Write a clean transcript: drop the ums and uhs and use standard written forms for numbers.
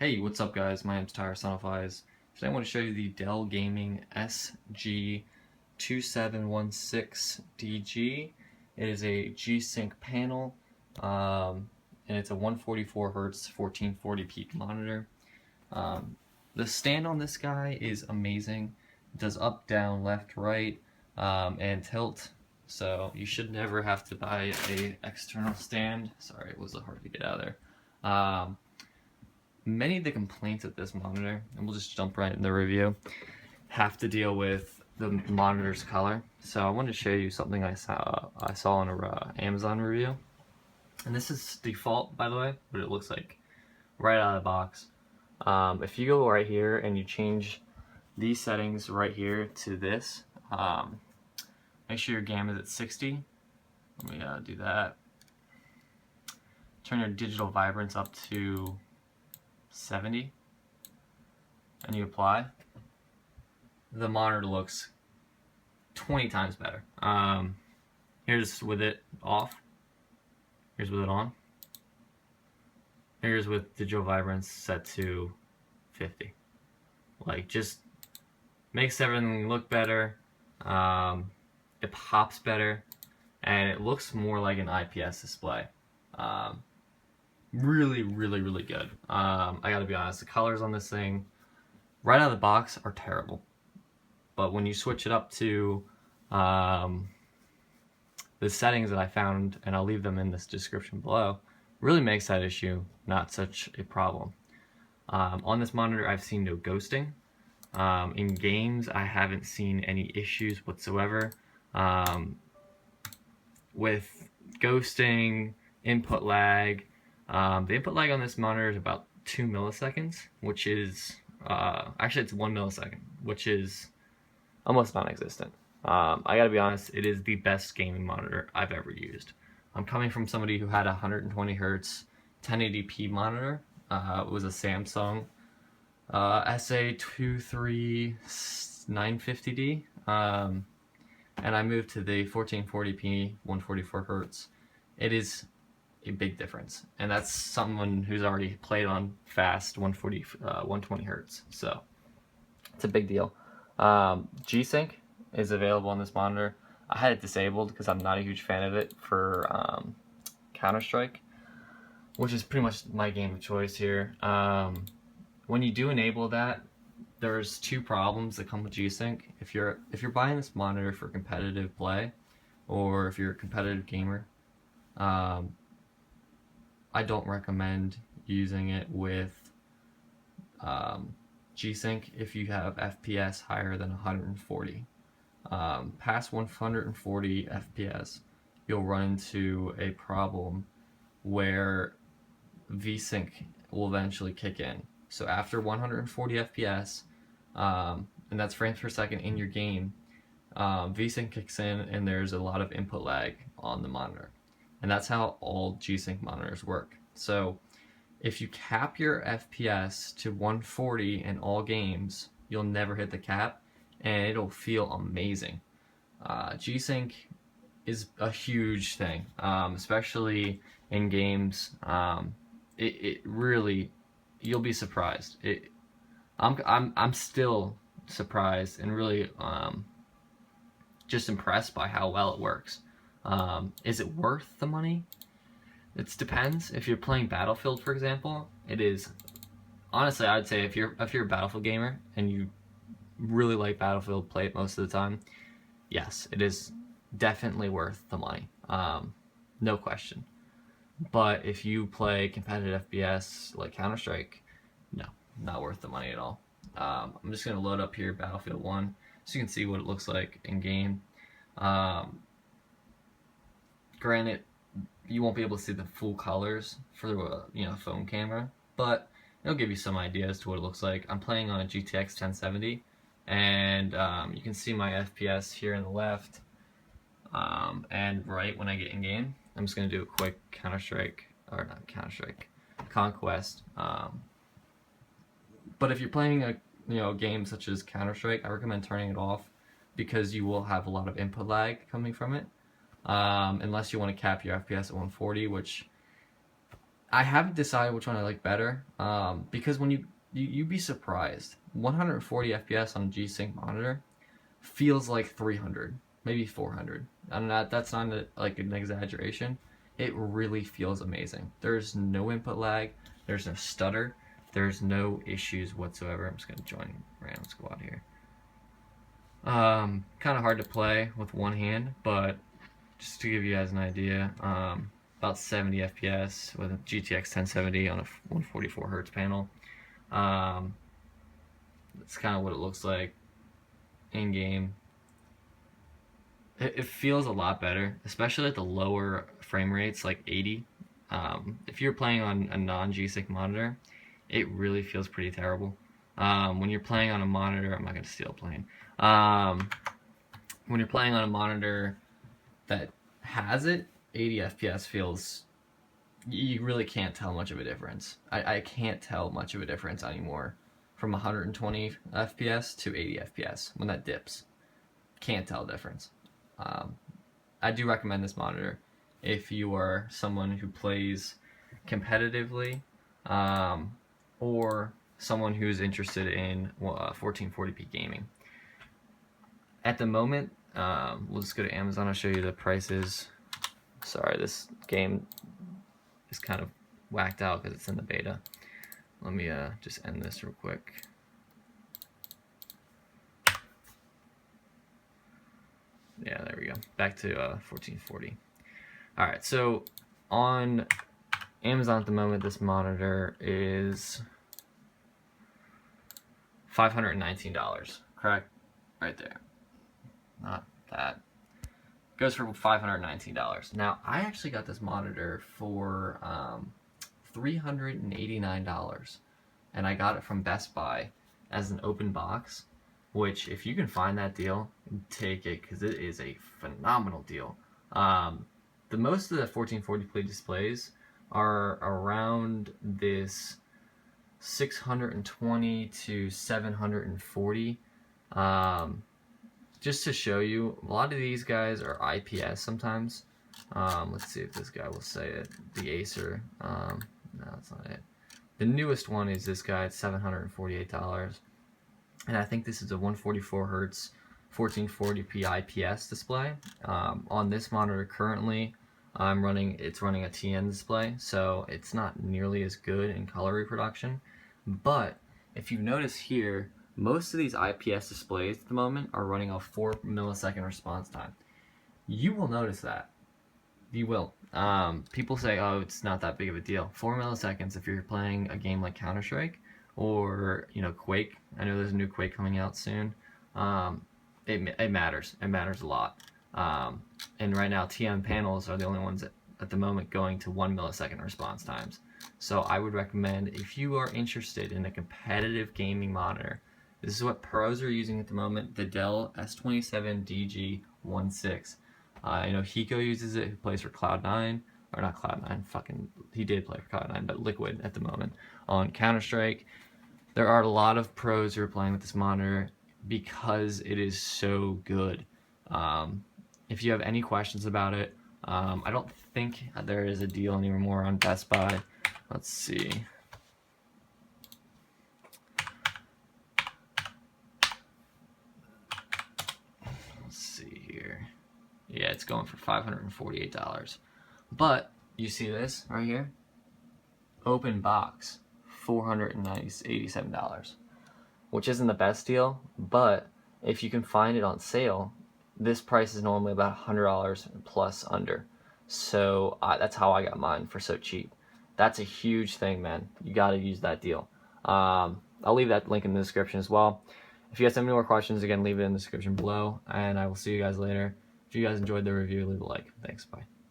Hey, what's up guys? My name's Tyler Son of Eyes. Today I want to show you the Dell Gaming SG2716DG. It is a G-Sync panel, and it's a 144Hz 1440p monitor. The stand on this guy is amazing. It does up, down, left, right, and tilt. So you should never have to buy a external stand. Sorry, it was hard to get out of there. Many of the complaints with this monitor, and we'll just jump right in the review, have to deal with the monitor's color. So I wanted to show you something I saw on a Amazon review, and this is default, by the way, but it looks like right out of the box. If you go right here and you change these settings right here to this, make sure your gamma is at 60. Let me do that. Turn your digital vibrance up to 70 and you apply, the monitor looks 20 times better. Here's with it off, here's with it on, here's with digital vibrance set to 50. Like, just makes everything look better. It pops better and it looks more like an IPS display. Really good. I gotta be honest, the colors on this thing right out of the box are terrible, but when you switch it up to the settings that I found, and I'll leave them in this description below, really makes that issue not such a problem. On this monitor I've seen no ghosting. In games I haven't seen any issues whatsoever with ghosting, input lag. The input lag on this monitor is about 2 milliseconds, which is, actually it's 1 millisecond, which is almost non-existent. I gotta be honest, it is the best gaming monitor I've ever used. I'm coming from somebody who had a 120 Hz 1080p monitor. It was a Samsung SA2716DG, and I moved to the 1440p 144Hz. It is a big difference, and that's someone who's already played on fast 120 Hertz, so it's a big deal. G-Sync is available on this monitor. I had it disabled because I'm not a huge fan of it for Counter-Strike, which is pretty much my game of choice here. When you do enable that, there's two problems that come with G-Sync. If you're buying this monitor for competitive play, or if you're a competitive gamer, I don't recommend using it with G-Sync if you have FPS higher than 140. Past 140 FPS, you'll run into a problem where VSync will eventually kick in. So after 140 FPS, and that's frames per second in your game, VSync kicks in and there's a lot of input lag on the monitor. And that's how all G-Sync monitors work. So if you cap your FPS to 140 in all games, you'll never hit the cap, and it'll feel amazing. G-Sync is a huge thing, especially in games. It really, you'll be surprised. I'm still surprised and really just impressed by how well it works. Is it worth the money? It depends. If you're playing Battlefield, for example, it is. Honestly, I'd say if you're a Battlefield gamer and you really like Battlefield, play it most of the time, yes, it is definitely worth the money. No question. But if you play competitive FPS like Counter-Strike, no, not worth the money at all. I'm just gonna load up here Battlefield 1 so you can see what it looks like in game. Granted, you won't be able to see the full colors for a phone camera, but it'll give you some idea as to what it looks like. I'm playing on a GTX 1070, and you can see my FPS here on the left and right when I get in game. I'm just gonna do a quick Conquest. But if you're playing a game such as Counter-Strike, I recommend turning it off because you will have a lot of input lag coming from it. Unless you want to cap your FPS at 140, which I haven't decided which one I like better, because when you'd be surprised. 140 FPS on a G-Sync monitor feels like 300, maybe 400. And that's not like an exaggeration. It really feels amazing. There's no input lag. There's no stutter. There's no issues whatsoever. I'm just gonna join random squad here. Kind of hard to play with one hand, but just to give you guys an idea, about 70 FPS with a GTX 1070 on a 144Hz panel. That's kind of what it looks like in game. It feels a lot better, especially at the lower frame rates, like 80. If you're playing on a non-G-Sync monitor, it really feels pretty terrible. When you're playing on a monitor, I'm not going to steal a plane. When you're playing on a monitor that has it, 80 FPS feels, you really can't tell much of a difference. I can't tell much of a difference anymore from 120 FPS to 80 FPS when that dips. Can't tell a difference. I do recommend this monitor if you are someone who plays competitively, or someone who's interested in 1440p gaming. At the moment, we'll just go to Amazon. I'll show you the prices. Sorry, this game is kind of whacked out because it's in the beta. Let me just end this real quick. Yeah, there we go. Back to 1440. Alright, so on Amazon at the moment, this monitor is $519. Correct? Right there. Not that. Goes for $519. Now, I actually got this monitor for $389, and I got it from Best Buy as an open box, which, if you can find that deal, take it, because it is a phenomenal deal. The most of the 1440p displays are around this 620 to 740. Just to show you, a lot of these guys are IPS sometimes. Let's see if this guy will say it. The Acer. No, that's not it. The newest one is this guy. It's $748. And I think this is a 144Hz 1440p IPS display. On this monitor currently, it's running a TN display, so it's not nearly as good in color reproduction. But if you notice here, most of these IPS displays at the moment are running a 4 millisecond response time. You will notice that. You will. People say, oh, it's not that big of a deal. 4 milliseconds if you're playing a game like Counter-Strike or, Quake. I know there's a new Quake coming out soon. It matters. It matters a lot. And right now, TN panels are the only ones at the moment going to 1 millisecond response times. So I would recommend, if you are interested in a competitive gaming monitor, this is what pros are using at the moment, the Dell S27DG 1.6. I know Hiko uses it, who plays for Cloud9, or not Cloud9, he did play for Cloud9, but Liquid at the moment. On Counter-Strike, there are a lot of pros who are playing with this monitor because it is so good. If you have any questions about it, I don't think there is a deal anymore on Best Buy. Let's see. Yeah, it's going for $548. But you see this right here? Open box, $487, which isn't the best deal, but if you can find it on sale, this price is normally about $100 plus under. So that's how I got mine, for so cheap. That's a huge thing, man. You got to use that deal. I'll leave that link in the description as well. If you guys have any more questions, again, leave it in the description below, and I will see you guys later. If you guys enjoyed the review, leave a like. Thanks, bye.